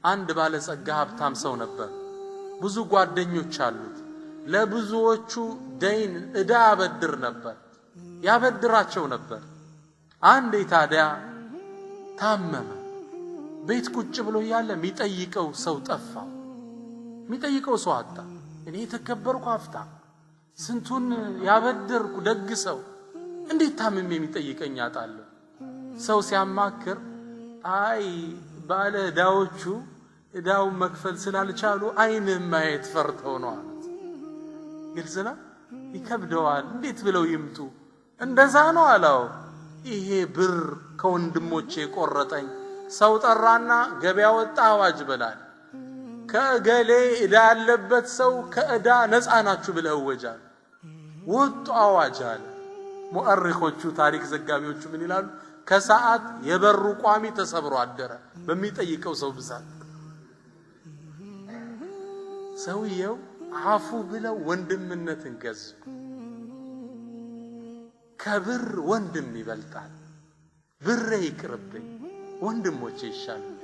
አንድ ባለጸጋ ሀብታም ሰው ነበር ብዙ ጓደኞች አሉት ለብዙዎቹ ደይን እዳ ያበድር ነበር ያበድራቸው ነበር አንዴ ታዲያ ታመመ ቤት ቁጭ ብሎ ያለ የሚጠይቀው ሰው ጠፋ የሚጠይቀው ሰው አጣ እኔ ተከበርኩ ሀብታም ስንቱን ያበደርኩ ደግ ሰው እንዴት ታምሜ የሚጠይቀኝ አጣለሁ ሰው ሲያማክር አይ ባለ ዳዎቹ እዳው መክፈል ስላልቻሉ አይንም ማየት ፈርተው ነው አሉት ግልጽና ይከብደዋል እንዴት ብለው ይምጡ እንደዛ ነው አላው ይሄ ብር ከወንድሞቼ ቆረጠኝ ሰው ጠራና ገበያ ወጣ አዋጅ በላል ከገሌ እዳ ያለበት ሰው ከእዳ ነፃ ናችሁ ብለው ወጃል ወጡ አዋጅ አለ ሙአሪኾቹ ታሪክ ዘጋቢዎቹ ምን ይላሉ ከሰዓት የበሩ ቋሚ ተሰብሮ አደረ በሚጠይቀው ሰው ብዛት ሰውየው አፉ ብለው ወንድምነትን ገዙ ከብር ወንድም ይበልጣል ብር ይቅርብኝ ወንድሞቼ ይሻላል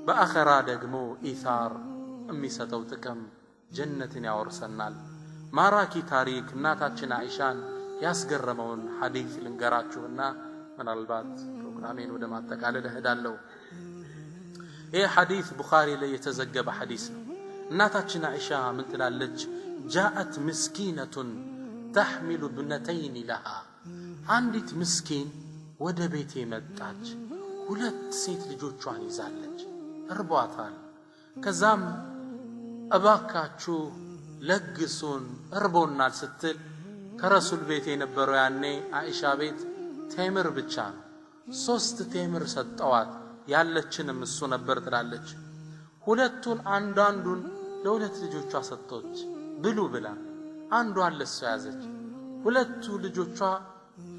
በአኺራ ደግሞ ኢሳር የሚሰጠው ጥቅም ጀነትን ያወርሰናል ማራኪ ታሪክ እናታችን አይሻን ያስገረመውን ሐዲስ ልንገራችሁና ምናልባት ፕሮግራሜን ወደ ማጠቃለል እሄዳለሁ ይህ ሐዲስ ቡኻሪ ላይ የተዘገበ ሐዲስ ነው እናታችን አይሻ ምን ትላለች جاءت مسكينة تحمل ابنتين لها አንዲት ምስኪን ወደ ቤቴ መጣች ሁለት ሴት ልጆቿን ይዛለች እርቧታል ከዛም እባካችሁ ለግሱን እርቦናል ስትል ከረሱል ቤት የነበረው ያኔ አይሻ ቤት ቴምር ብቻ ነው 3 ቴምር ሰጠዋት ያለችንም እሱ ነበር ትላለች ሁለቱን አንዳንዱን ለሁለት ልጆቿ ሰጠች ብሉ ብላ አንዷን ለሷ ያዘች ሁለቱ ልጆቿ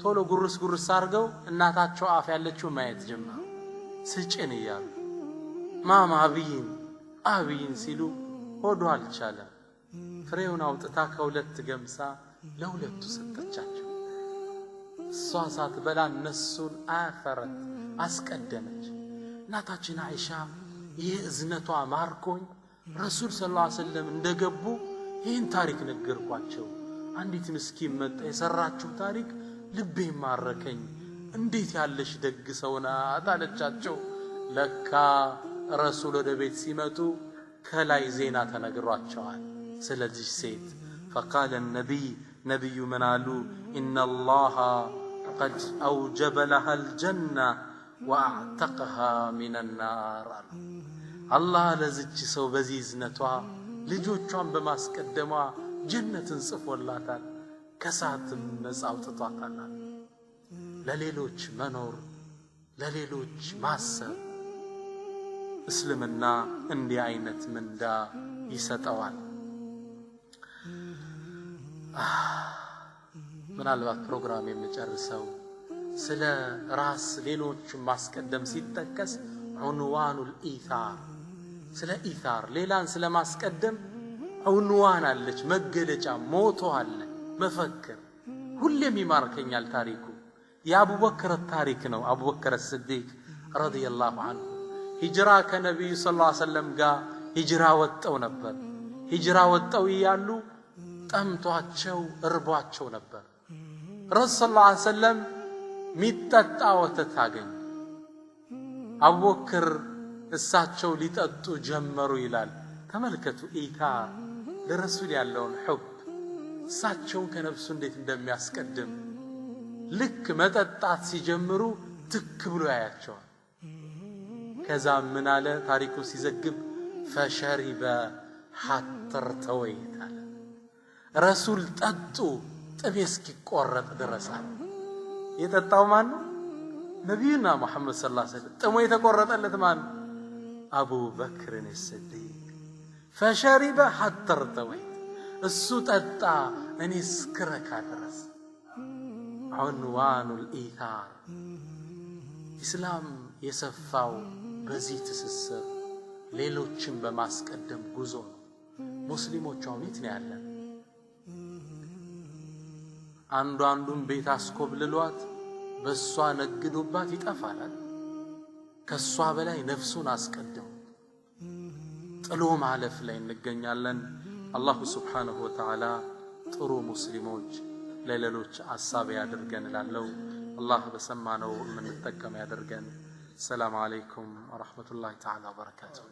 ቶሎ ጉርስ አርገው እናታቸው አፍ ያለችው ማየት ጀመሩ ስጭን ይያሉ ማማ አብይን ሲሉ ሆዶ አልቻለም ፍሬውን አውጥታ ከሁለት ገምሳ ለሁለቱ ሰጠቻቸው እሷ ሳትበላ እነሱን አፈረት አስቀደመች እናታችን አይሻ የእዝነቷ ማርኮኝ ረሱል ሰለላሁ ዐለይሂ ወሰለም እንደገቡ ይህን ታሪክ ነገርኳቸው አንዲት ምስኪን መጣ የሰራችው ታሪክ ልቤ ማረከኝ እንዴት ያለሽ ደግ ሰውና አጣለቻቸው ለካ ረሱል ወደ ቤት ሲመጡ ከላይ ዜና ተነግሯቸዋል ስለዚህ ሴት فقال النبي منالو إن الله قد أوجب لها الجنة واعتقها من النار الله ለዚች ሰው በዚዝነቷ ልጆቿን በማስቀደሟ ጀነትን ጽፎላታል ከሳትም ነፃ አውጥቷታል ለሌሎች መኖር ለሌሎች ማሰብ እስልምና እንዲህ አይነት ምንዳ ይሰጠዋል ምናልባት ፕሮግራም የምጨርሰው ስለ ራስ ሌሎች ማስቀደም ሲጠቀስ ዑንዋኑል ኢታር ስለ ኢታር ሌላን ስለ ማስቀደም ዑንዋን አለች መገለጫ ሞቶ አለ መፈክር ሁሌም ይማርከኛል ታሪኩ የአቡበክር ታሪክ ነው አቡበክር الصديق رضي الله عنه ሂጅራ ከነብዩ ሰለላሁ ዐለይሂ ወሰለም ጋር ሂጅራ ወጣው ነበር ሂጅራ ወጣው ይያሉ ጠምቷቸው እርቧቸው ነበር ረሱል ሰለላሁ ዐለይሂ ወሰለም ሚጠጣ ወተት አገኙ አቡበክር እሳቸው ሊጠጡ ጀመሩ ይላል ተመልከቱ ኢታር ለረሱል ያለውን ሑብ እሳቸው ከነፍሱ እንዴት እንደሚያስቀድም ልክ መጠጣት ሲጀምሩ ትክ ብሎ ያያቸዋል ከዛ ምን አለ ታሪኩ ሲዘግብ فشرب حتى ارتويت ረሱል ጠጡ ጥቤ እስኪቆረጥ ድረስ የጠጣው ማን ነው ነብዩና መሐመድ ሰለላሁ ዐለይሂ ወሰለም ጥሞ የተቆረጠለት ማን አቡ በክር الصديق فشرب حتى ارتويت እሱ ጠጣ እኔ እስክረካ ድረስ عنوان الإيثار ኢስላም የሰፋው በዚህ ትስስር ሌሎችን በማስቀደም ጉዞ ነው ሙስሊሞች አሁን የት ነው ያለን አንዱን ቤት አስኮብልሏት በሷ ነግዶባት ይጠፋል ከሷ በላይ ነፍሱን አስቀድሞ ጥሎ ማለፍ ላይ እንገኛለን። አላሁ ሱብሓነሁ ወተዓላ ጥሩ ሙስሊሞች ለሌሎች አሳቢ ያድርገን እላለሁ። አላህ በሰማነው የምንጠቀም ያድርገን። ሰላም አለይኩም ወራህመቱላሂ ተዓላ ወበረካቱሁ።